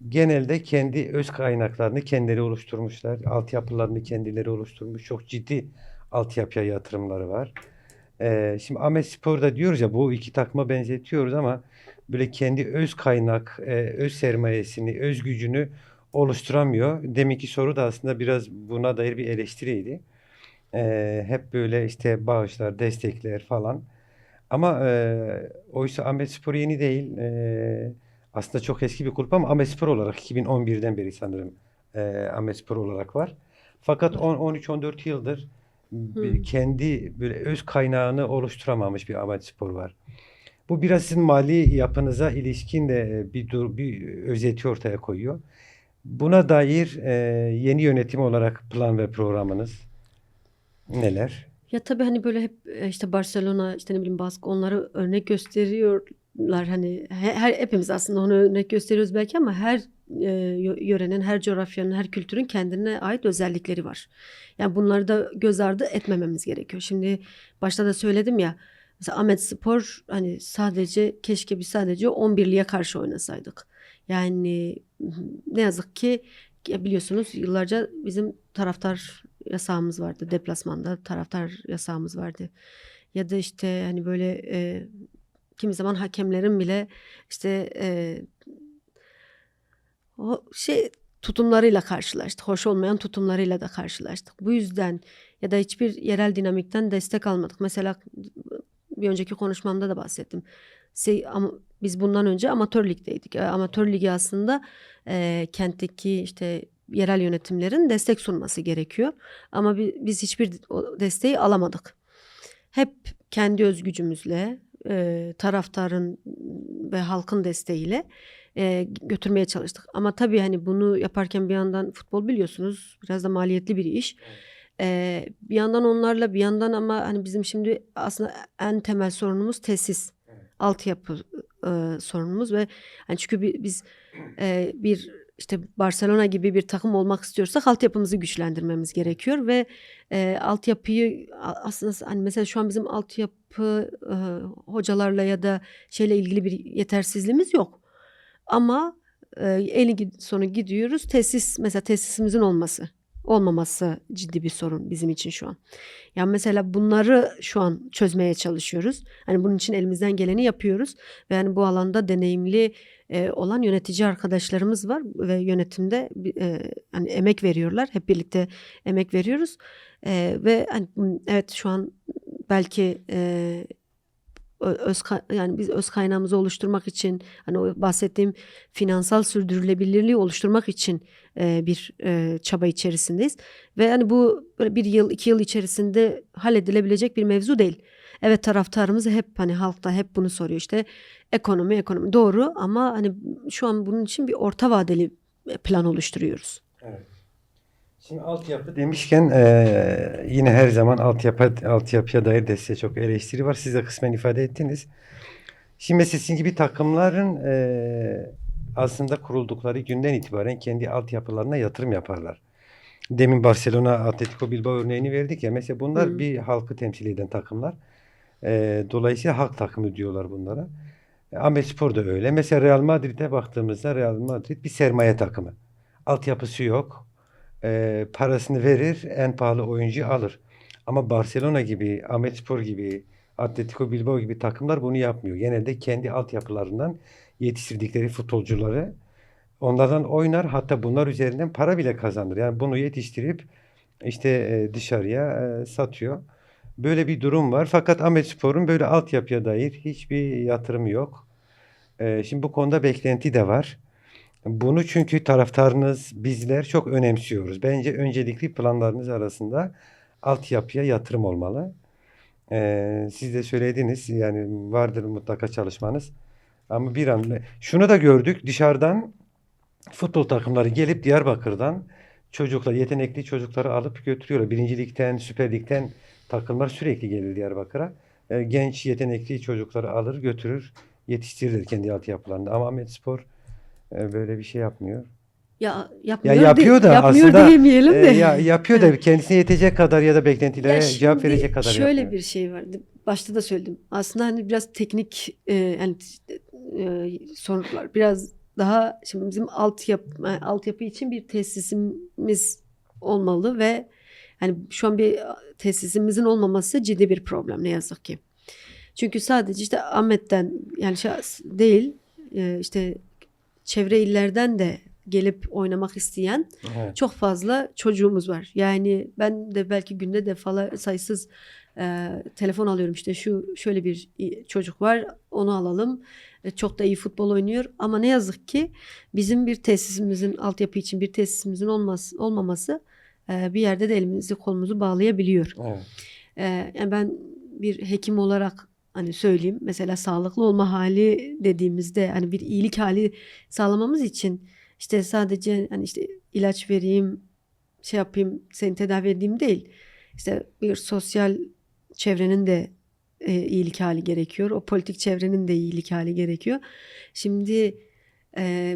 Speaker 1: genelde kendi öz kaynaklarını kendileri oluşturmuşlar. Altyapılarını kendileri oluşturmuş. Çok ciddi altyapıya yatırımları var. Şimdi Ahmetspor'da diyoruz ya bu iki takıma benzetiyoruz ama böyle kendi öz kaynak, öz sermayesini, öz gücünü oluşturamıyor. Deminki soru da aslında biraz buna dair bir eleştiriydi. Hep böyle işte bağışlar, destekler falan. Ama oysa Ahmetspor yeni değil. Aslında çok eski bir kulüp ama Ahmetspor olarak 2011'den beri sanırım Ahmetspor olarak var. Fakat 13-14 yıldır
Speaker 2: Hı.
Speaker 1: kendi böyle öz kaynağını oluşturamamış bir Ahmetspor var. Bu biraz sizin mali yapınıza ilişkin de bir özeti ortaya koyuyor. Buna dair yeni yönetim olarak plan ve programınız neler?
Speaker 2: Ya tabii hani böyle hep işte Barcelona işte ne bileyim Bask onları örnek gösteriyorlar hani hepimiz aslında onu örnek gösteriyoruz belki ama her yörenin, her coğrafyanın, her kültürün kendine ait özellikleri var. Yani bunları da göz ardı etmememiz gerekiyor. Şimdi başta da söyledim ya mesela Ahmetspor hani keşke biz sadece 11'liye karşı oynasaydık. Yani ne yazık ki ya biliyorsunuz yıllarca bizim taraftar yasağımız vardı. Deplasmanda taraftar yasağımız vardı. Ya da işte hani böyle kimi zaman hakemlerin bile işte o tutumlarıyla karşılaştık. Hoş olmayan tutumlarıyla da karşılaştık. Bu yüzden ya da hiçbir yerel dinamikten destek almadık. Mesela bir önceki konuşmamda da bahsettim. Biz bundan önce amatör ligdeydik. Amatör ligi aslında kentteki işte yerel yönetimlerin destek sunması gerekiyor. Ama biz hiçbir o desteği alamadık. Hep kendi özgücümüzle, taraftarın ve halkın desteğiyle götürmeye çalıştık. Ama tabii hani bunu yaparken bir yandan futbol biliyorsunuz biraz da maliyetli bir iş. Bir yandan onlarla bir yandan ama hani bizim şimdi aslında en temel sorunumuz tesis, altyapı sorunumuz ve hani çünkü biz bir işte Barcelona gibi bir takım olmak istiyorsak altyapımızı güçlendirmemiz gerekiyor ve altyapıyı aslında hani mesela şu an bizim altyapı hocalarla ya da şeyle ilgili bir yetersizliğimiz yok. Ama sonu gidiyoruz. Mesela tesisimizin olmaması ciddi bir sorun bizim için şu an. Yani mesela bunları şu an çözmeye çalışıyoruz. Hani bunun için elimizden geleni yapıyoruz ve yani bu alanda deneyimli olan yönetici arkadaşlarımız var ve yönetimde hani emek veriyorlar. Hep birlikte emek veriyoruz. Ve hani, evet şu an belki yani biz öz kaynağımızı oluşturmak için hani o bahsettiğim finansal sürdürülebilirliği oluşturmak için bir çaba içerisindeyiz ve hani bu böyle bir yıl 2 yıl içerisinde halledilebilecek bir mevzu değil. Evet taraftarımız hep hani halkta hep bunu soruyor işte ekonomi doğru ama hani şu an bunun için bir orta vadeli plan oluşturuyoruz.
Speaker 1: Evet. Şimdi altyapı demişken yine her zaman altyapıya dair de size çok eleştiri var. Siz de kısmen ifade ettiniz. Şimdi mesela sizin gibi takımların aslında kuruldukları günden itibaren kendi altyapılarına yatırım yaparlar. Demin Barcelona, Atletico Bilbao örneğini verdik ya. Mesela bunlar bir halkı temsil eden takımlar. Dolayısıyla halk takımı diyorlar bunlara. Ahmetspor da öyle. Mesela Real Madrid'e baktığımızda Real Madrid bir sermaye takımı. Altyapısı yok. Parasını verir, en pahalı oyuncuyu alır. Ama Barcelona gibi, Ahmetspor gibi, Atletico Bilbao gibi takımlar bunu yapmıyor. Genelde kendi altyapılarından yetiştirdikleri futbolcuları onlardan oynar, hatta bunlar üzerinden para bile kazanır. Yani bunu yetiştirip işte dışarıya satıyor. Böyle bir durum var. Fakat Ahmetspor'un böyle altyapıya dair hiçbir yatırımı yok. Şimdi bu konuda beklenti de var. Bunu çünkü taraftarınız, bizler çok önemsiyoruz. Bence öncelikli planlarınız arasında altyapıya yatırım olmalı. Siz de söylediniz, yani vardır mutlaka çalışmanız. Ama bir an şunu da gördük, dışarıdan futbol takımları gelip Diyarbakır'dan çocuklar, yetenekli çocukları alıp götürüyorlar. Birinci Lig'den, Süper Lig'den takımlar sürekli gelir Diyarbakır'a. Genç yetenekli çocukları alır götürür, yetiştirirler kendi altyapılarında. Ama Ahmetspor böyle bir şey yapmıyor.
Speaker 2: Ya
Speaker 1: Ya yapıyor da
Speaker 2: yapmıyor
Speaker 1: aslında
Speaker 2: diyemeyelim de.
Speaker 1: yapıyor da kendisine yetecek kadar ya da beklentilere
Speaker 2: Ya
Speaker 1: cevap
Speaker 2: şimdi
Speaker 1: verecek kadar
Speaker 2: şöyle
Speaker 1: yapmıyor.
Speaker 2: bir şey vardı. Başta da söyledim. Aslında hani biraz teknik yani sorunlar biraz daha şimdi bizim altyapı için bir tesisimiz olmalı ve hani şu an bir tesisimizin olmaması ciddi bir problem ne yazık ki. Çünkü sadece işte Ahmet'ten yani şahs değil işte çevre illerden de gelip oynamak isteyen
Speaker 1: Evet.
Speaker 2: çok fazla çocuğumuz var. Yani ben de belki günde sayısız telefon alıyorum, işte şöyle bir çocuk var, onu alalım. Çok da iyi futbol oynuyor ama ne yazık ki bizim bir tesisimizin, altyapı için bir tesisimizin olmaması bir yerde de elimizi kolumuzu bağlayabiliyor.
Speaker 1: Evet.
Speaker 2: Yani ben bir hekim olarak hani söyleyeyim, mesela sağlıklı olma hali dediğimizde hani bir iyilik hali sağlamamız için işte sadece hani işte ilaç vereyim, şey yapayım, seni tedavi edeyim değil. İşte bir sosyal çevrenin de iyilik hali gerekiyor. O politik çevrenin de iyilik hali gerekiyor. Şimdi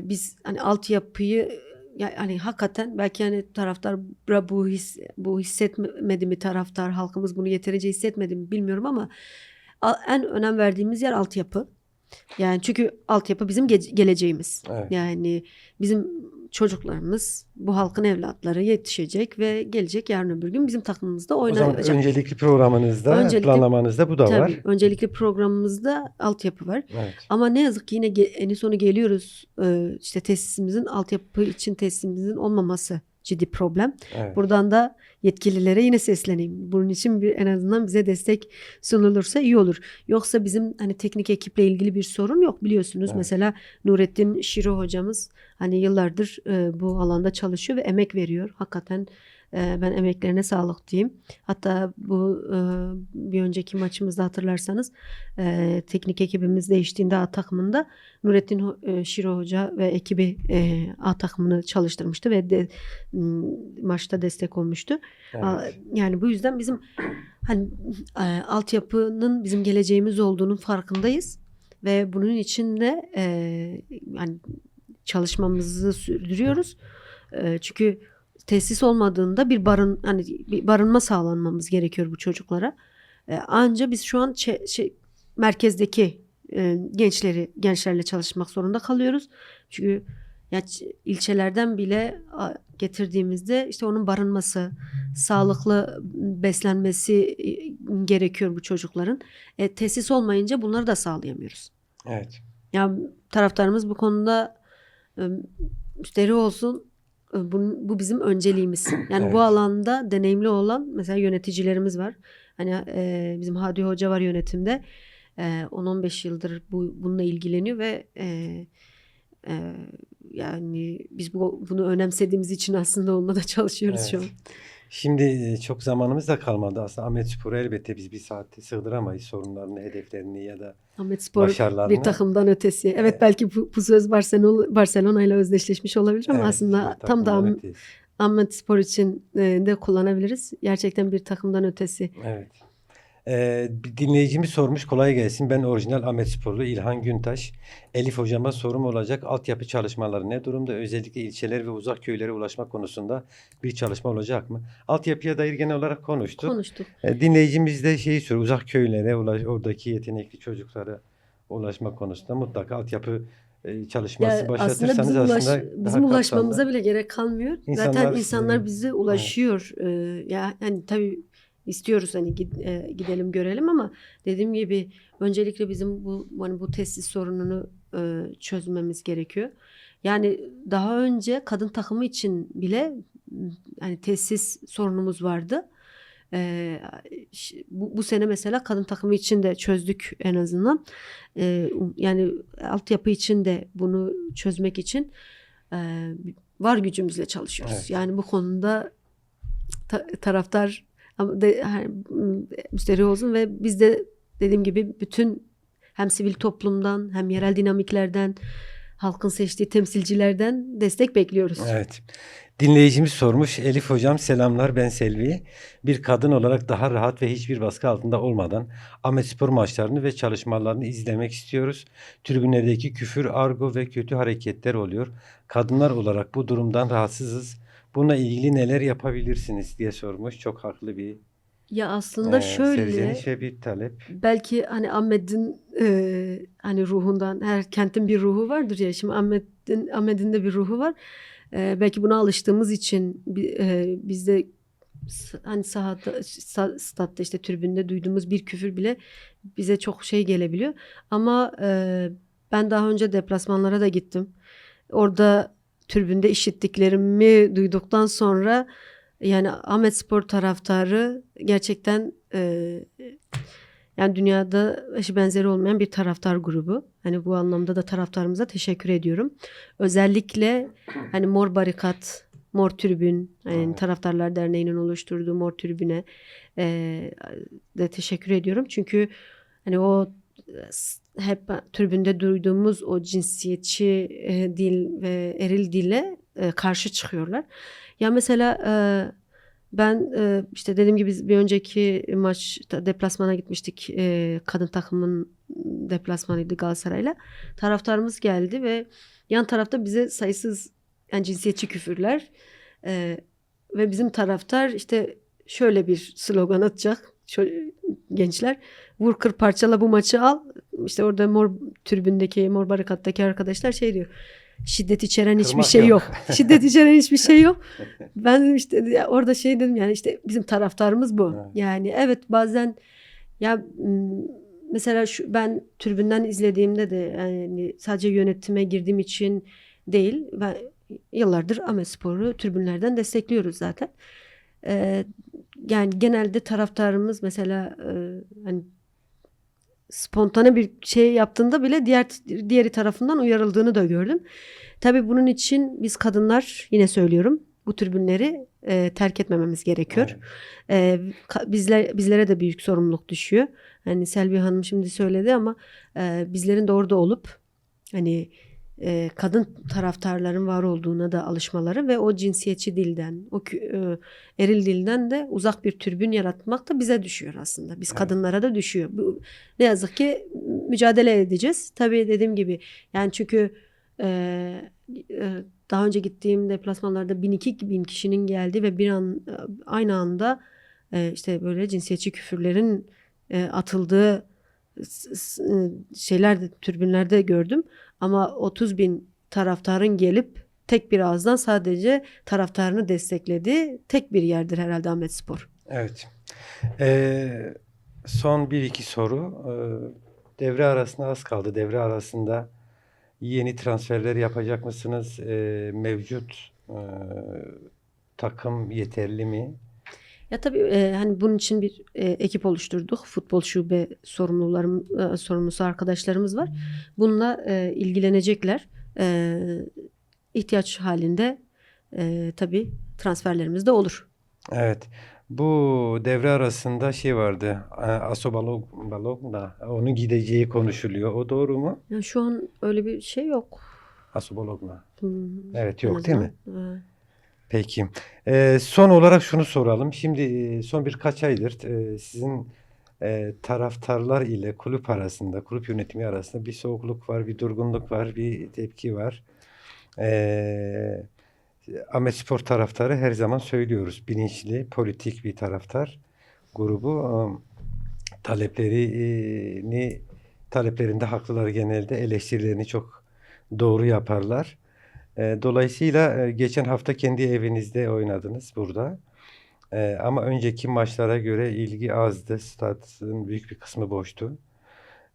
Speaker 2: biz hani altyapıyı yani hakikaten belki yani taraftar bu hissetmedi mi, taraftar halkımız bunu yeterince hissetmedi mi bilmiyorum ama en önem verdiğimiz yer altyapı. Yani çünkü altyapı bizim geleceğimiz.
Speaker 1: Evet.
Speaker 2: Yani bizim çocuklarımız, bu halkın evlatları yetişecek ve gelecek yarın öbür gün bizim takımımızda
Speaker 1: O zaman
Speaker 2: oynayacak.
Speaker 1: öncelikli programınızda,
Speaker 2: Öncelikli,
Speaker 1: planlamanızda bu da var.
Speaker 2: tabii, öncelikli programımızda altyapı var.
Speaker 1: Evet.
Speaker 2: Ama ne yazık ki yine en sonu geliyoruz. İşte tesisimizin, altyapı için tesisimizin olmaması ciddi problem.
Speaker 1: Evet.
Speaker 2: Buradan da yetkililere yine sesleneyim. Bunun için en azından bize destek sunulursa iyi olur. Yoksa bizim hani teknik ekiple ilgili bir sorun yok, biliyorsunuz.
Speaker 1: Evet.
Speaker 2: Mesela Nurettin Şiro hocamız hani yıllardır bu alanda çalışıyor ve emek veriyor. Hakikaten ben emeklerine sağlık diyeyim. Hatta bu bir önceki maçımızda hatırlarsanız teknik ekibimiz değiştiğinde A takımında Nurettin Şiro Hoca ve ekibi A takımını çalıştırmıştı ve maçta destek olmuştu.
Speaker 1: Evet.
Speaker 2: Yani bu yüzden bizim hani altyapının bizim geleceğimiz olduğunun farkındayız ve bunun için de yani çalışmamızı sürdürüyoruz. Çünkü tesis olmadığında bir barınma sağlanmamız gerekiyor bu çocuklara. Anca biz şu an merkezdeki gençlerle çalışmak zorunda kalıyoruz. Çünkü ya, ilçelerden bile getirdiğimizde işte onun barınması, sağlıklı beslenmesi gerekiyor bu çocukların. Tesis olmayınca bunları da sağlayamıyoruz.
Speaker 1: Evet.
Speaker 2: Ya taraftarımız bu konuda müşteri olsun. Bu bizim önceliğimiz. Yani
Speaker 1: Evet.
Speaker 2: bu alanda deneyimli olan mesela yöneticilerimiz var. Hani bizim Hadi Hoca var yönetimde. 10-15 yıldır bununla ilgileniyor ve yani biz bunu önemsediğimiz için aslında onunla da çalışıyoruz
Speaker 1: Evet.
Speaker 2: şu an.
Speaker 1: Şimdi çok zamanımız da kalmadı. Aslında Ahmetspor'u elbette biz bir saatte sığdıramayız, sorunlarını, hedeflerini ya da
Speaker 2: Ahmetspor
Speaker 1: başarılarını.
Speaker 2: bir takımdan ötesi. Evet, belki bu söz Barcelona ile özdeşleşmiş olabilir ama
Speaker 1: Evet,
Speaker 2: aslında
Speaker 1: bir
Speaker 2: tam da
Speaker 1: takımdan öteyiz.
Speaker 2: Ahmetspor için de kullanabiliriz. Gerçekten bir takımdan ötesi.
Speaker 1: Evet. Bir dinleyicimiz sormuş, kolay gelsin. Ben orijinal Ahmetsporlu İlhan Güntaş. Elif hocama sorum olacak. Altyapı çalışmaları ne durumda? Özellikle ilçeler ve uzak köylere ulaşmak konusunda bir çalışma olacak mı? Altyapıya dair genel olarak konuştuk.
Speaker 2: Konuştuk.
Speaker 1: Dinleyicimiz de şeyi soruyor. Uzak köylere, oradaki yetenekli çocuklara ulaşmak konusunda mutlaka altyapı çalışması
Speaker 2: Ya
Speaker 1: başlatırsanız
Speaker 2: aslında
Speaker 1: aslında
Speaker 2: bizim
Speaker 1: daha
Speaker 2: ulaşmamıza
Speaker 1: kapsamlı.
Speaker 2: bile gerek kalmıyor. Zaten
Speaker 1: İnsanlar
Speaker 2: insanlar bize
Speaker 1: evet,
Speaker 2: ulaşıyor. Ya hani tabii istiyoruz hani gidelim görelim ama dediğim gibi öncelikle bizim bu tesis sorununu çözmemiz gerekiyor. Yani daha önce kadın takımı için bile hani tesis sorunumuz vardı. Bu sene mesela kadın takımı için de çözdük en azından. Yani altyapı için de bunu çözmek için e, var gücümüzle çalışıyoruz.
Speaker 1: evet.
Speaker 2: Yani bu konuda taraftar müsterih olsun ve biz de dediğim gibi bütün hem sivil toplumdan hem yerel dinamiklerden halkın seçtiği temsilcilerden destek bekliyoruz.
Speaker 1: Evet. Dinleyicimiz sormuş. Elif hocam selamlar, ben Selvi. Bir kadın olarak daha rahat ve hiçbir baskı altında olmadan Ahmetspor maçlarını ve çalışmalarını izlemek istiyoruz. Tribünlerdeki küfür, argo ve kötü hareketler oluyor. Kadınlar olarak bu durumdan rahatsızız. Bununla ilgili neler yapabilirsiniz diye sormuş. Çok haklı bir
Speaker 2: Ya aslında şöyle
Speaker 1: serzeniş ve bir talep.
Speaker 2: belki hani Ahmet'in hani ruhundan her kentin bir ruhu vardır ya şimdi Ahmet'in de bir ruhu var. Belki buna alıştığımız için biz de hani sahada statta işte tribünde duyduğumuz bir küfür bile bize çok şey gelebiliyor. Ama ben daha önce deplasmanlara da gittim. Orada tribünde işittiklerimi duyduktan sonra yani Ahmetspor taraftarı gerçekten yani dünyada eşi benzeri olmayan bir taraftar grubu. Hani bu anlamda da taraftarımıza teşekkür ediyorum. Özellikle hani Mor Barikat, Mor Tribün, yani
Speaker 1: Evet.
Speaker 2: Taraftarlar Derneği'nin oluşturduğu Mor Tribün'e de teşekkür ediyorum. Çünkü hani o hep tribünde duyduğumuz o cinsiyetçi dil ve eril dile karşı çıkıyorlar. Ya mesela ben işte dediğim gibi biz bir önceki maçta deplasmana gitmiştik. Kadın takımın deplasmanıydı Galatasaray'la. Taraftarımız geldi ve yan tarafta bize sayısız yani cinsiyetçi küfürler ve bizim taraftar işte şöyle bir slogan atacak. Gençler vur kır parçala bu maçı al. İşte orada mor tribündeki mor barikattaki arkadaşlar şey diyor. Şiddet içeren hiçbir
Speaker 1: Kırmak
Speaker 2: şey
Speaker 1: yok.
Speaker 2: yok. Şiddet içeren hiçbir şey yok. Ben işte orada şey dedim yani işte bizim taraftarımız bu.
Speaker 1: Evet.
Speaker 2: Yani evet bazen ya mesela ben tribünden izlediğimde de yani sadece yönetime girdiğim için değil ben yıllardır Ahmetspor'u tribünlerden destekliyoruz zaten. Yani genelde taraftarımız mesela hani spontane bir şey yaptığında bile diğeri tarafından uyarıldığını da gördüm. Tabii bunun için biz kadınlar yine söylüyorum bu tribünleri terk etmememiz gerekiyor. Bizlere de büyük sorumluluk düşüyor. Hani Selvi Hanım şimdi söyledi ama bizlerin de orada olup hani kadın taraftarların var olduğuna da alışmaları ve o cinsiyetçi dilden, eril dilden de uzak bir tribün yaratmak da bize düşüyor aslında. Biz
Speaker 1: Evet.
Speaker 2: kadınlara da düşüyor. Ne yazık ki mücadele edeceğiz. Tabii dediğim gibi yani çünkü daha önce gittiğim deplasmanlarda 1000-2000 kişinin geldiği ve aynı anda işte böyle cinsiyetçi küfürlerin atıldığı şeyler de tribünlerde gördüm. Ama 30.000 taraftarın gelip tek bir ağızdan sadece taraftarını desteklediği tek bir yerdir herhalde Ahmetspor.
Speaker 1: Evet. Son bir iki soru. Devre arasında az kaldı. Devre arasında yeni transferler yapacak mısınız? Mevcut takım yeterli mi?
Speaker 2: Ya tabii hani bunun için bir ekip oluşturduk. Futbol şube sorumlusu arkadaşlarımız var. Bununla ilgilenecekler. İhtiyaç halinde tabii transferlerimiz de olur.
Speaker 1: Evet. Bu devre arasında şey vardı. Balog da onun gideceği konuşuluyor. O doğru mu?
Speaker 2: Yani şu an öyle bir şey yok.
Speaker 1: Asobalog'la. Evet,
Speaker 2: En
Speaker 1: yok değil
Speaker 2: azından.
Speaker 1: mi? Peki. Son olarak şunu soralım. Şimdi son birkaç aydır sizin taraftarlar ile kulüp arasında, kulüp yönetimi arasında bir soğukluk var, bir durgunluk var, bir tepki var. E, Ahmetspor taraftarı her zaman söylüyoruz. Bilinçli, politik bir taraftar grubu. Taleplerinde haklılar genelde. Eleştirilerini çok doğru yaparlar. Dolayısıyla geçen hafta kendi evinizde oynadınız burada. Ama önceki maçlara göre ilgi azdı. Stadın büyük bir kısmı boştu.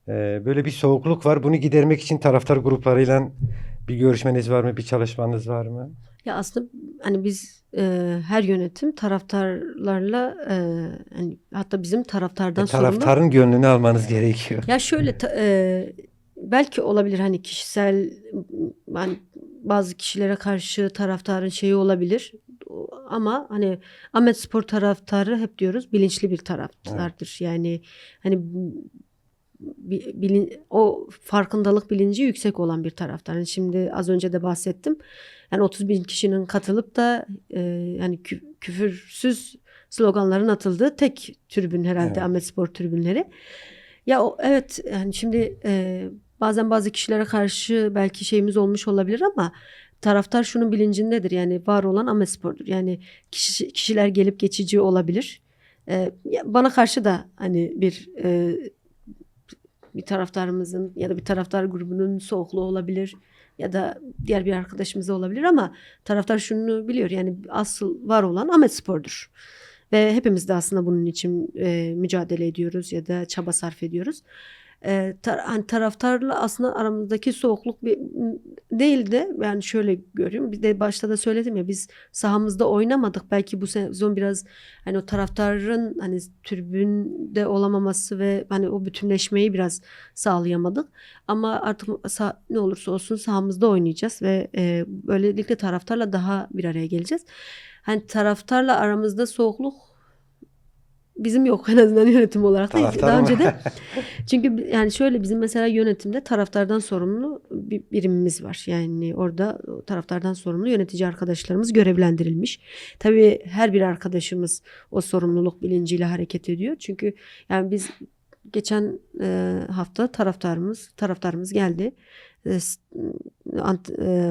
Speaker 1: Böyle bir soğukluk var. Bunu gidermek için taraftar gruplarıyla bir görüşmeniz var mı? Bir çalışmanız var mı?
Speaker 2: Ya aslında hani biz her yönetim taraftarlarla hani hatta bizim taraftardan sorumlu.
Speaker 1: Taraftarın gönlünü almanız gerekiyor.
Speaker 2: Ya şöyle belki olabilir hani kişisel hani bazı kişilere karşı taraftarın şeyi olabilir. Ama hani Ahmetspor taraftarı hep diyoruz bilinçli bir taraftardır. Yani hani o farkındalık bilinci yüksek olan bir taraftar. Yani şimdi az önce de bahsettim. Yani 30.000 kişinin katılıp da yani küfürsüz sloganların atıldığı tek tribün herhalde
Speaker 1: Evet.
Speaker 2: Ahmetspor tribünleri. Ya evet yani şimdi bazen bazı kişilere karşı belki şeyimiz olmuş olabilir ama taraftar şunun bilincindedir. Yani var olan Ahmetspor'dur. Yani kişiler gelip geçici olabilir. Bana karşı da hani bir taraftarımızın ya da bir taraftar grubunun soğukluğu olabilir ya da diğer bir arkadaşımız olabilir ama taraftar şunu biliyor yani asıl var olan Ahmetspor'dur. Ve hepimiz de aslında bunun için mücadele ediyoruz ya da çaba sarf ediyoruz. Hani taraftarla aslında aramızdaki soğukluk değil de yani şöyle görüyorum. Bir de başta da söyledim ya biz sahamızda oynamadık. Belki bu sezon biraz hani o taraftarın hani tribünde olamaması ve hani o bütünleşmeyi biraz sağlayamadık. Ama artık ne olursa olsun sahamızda oynayacağız ve böylelikle taraftarla daha bir araya geleceğiz. Hani taraftarla aramızda soğukluk bizim yok en azından yönetim olarak da.
Speaker 1: Taraftar
Speaker 2: Daha
Speaker 1: mı?
Speaker 2: önce de çünkü yani şöyle bizim mesela yönetimde taraftardan sorumlu bir birimimiz var. Yani orada taraftardan sorumlu yönetici arkadaşlarımız görevlendirilmiş. Tabii her bir arkadaşımız o sorumluluk bilinciyle hareket ediyor. Çünkü yani biz geçen hafta taraftarımız geldi.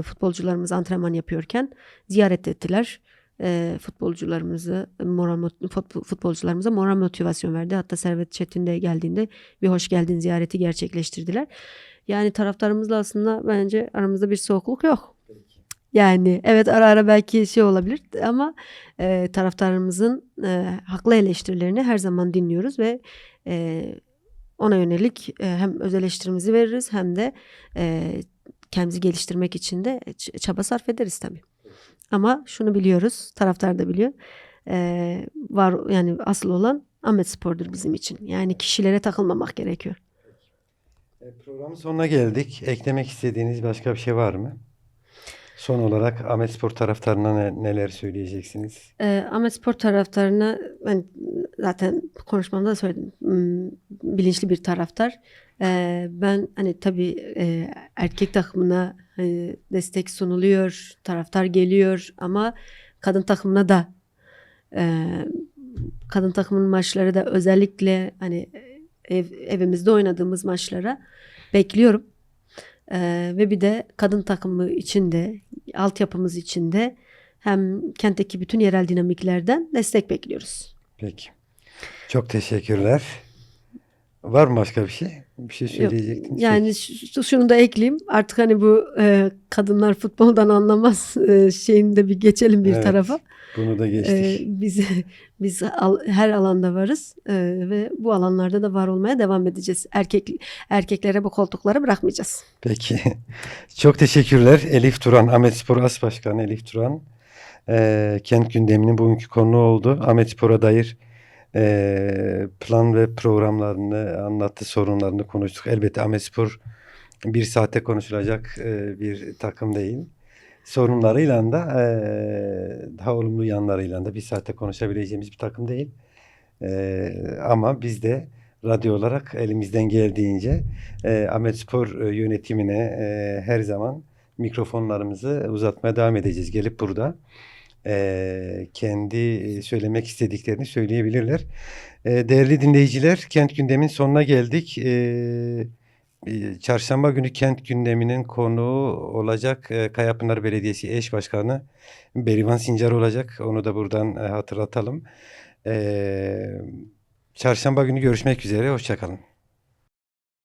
Speaker 2: Futbolcularımız antrenman yapıyorken ziyaret ettiler. Futbolcularımıza moral motivasyon verdi. Hatta Servet Çetin de geldiğinde bir hoş geldin ziyareti gerçekleştirdiler. Yani taraftarımızla aslında bence aramızda bir soğukluk yok. Yani evet ara ara belki şey olabilir ama taraftarımızın haklı eleştirilerini her zaman dinliyoruz ve ona yönelik hem öz eleştirimizi veririz hem de kendimizi geliştirmek için de çaba sarf ederiz tabii. Ama şunu biliyoruz, taraftar da biliyor. Var yani asıl olan Ahmetspor'dur bizim için. Yani kişilere takılmamak gerekiyor.
Speaker 1: Programın sonuna geldik. Eklemek istediğiniz başka bir şey var mı? Son olarak Ahmetspor taraftarına neler söyleyeceksiniz?
Speaker 2: Ahmetspor taraftarına ben zaten konuşmamda da söyledim. Bilinçli bir taraftar. Ben hani tabii erkek takımına destek sunuluyor, taraftar geliyor ama kadın takımına da kadın takımın maçları da özellikle hani evimizde oynadığımız maçlara bekliyorum. Ve bir de kadın takımı içinde, altyapımız içinde hem kentteki bütün yerel dinamiklerden destek bekliyoruz.
Speaker 1: Peki. Çok teşekkürler. Var mı başka bir şey? Bir şey söyleyecektiniz.
Speaker 2: Yani şunu da ekleyeyim. Artık hani bu kadınlar futboldan anlamaz şeyini de bir geçelim bir tarafa.
Speaker 1: Bunu da geçtik.
Speaker 2: Biz her alanda varız ve bu alanlarda da var olmaya devam edeceğiz. Erkeklere bu koltukları bırakmayacağız.
Speaker 1: Peki. Çok teşekkürler. Elif Turan, Ahmetspor As Başkanı Elif Turan. Kent gündeminin bugünkü konu oldu. Ahmetspor'a dair plan ve programlarını anlattı, sorunlarını konuştuk. Elbette Ahmetspor bir saate konuşulacak bir takım değil. Sorunlarıyla da daha olumlu yanlarıyla da bir saate konuşabileceğimiz bir takım değil. Ama biz de radyo olarak elimizden geldiğince Ahmetspor yönetimine her zaman mikrofonlarımızı uzatmaya devam edeceğiz. Gelip burada kendi söylemek istediklerini söyleyebilirler. Değerli dinleyiciler, Kent Gündem'in sonuna geldik. Çarşamba günü Kent Gündemi'nin konuğu olacak Kayapınar Belediyesi Eş Başkanı Berivan Sincar olacak. Onu da buradan hatırlatalım. Çarşamba günü görüşmek üzere. Hoşça kalın.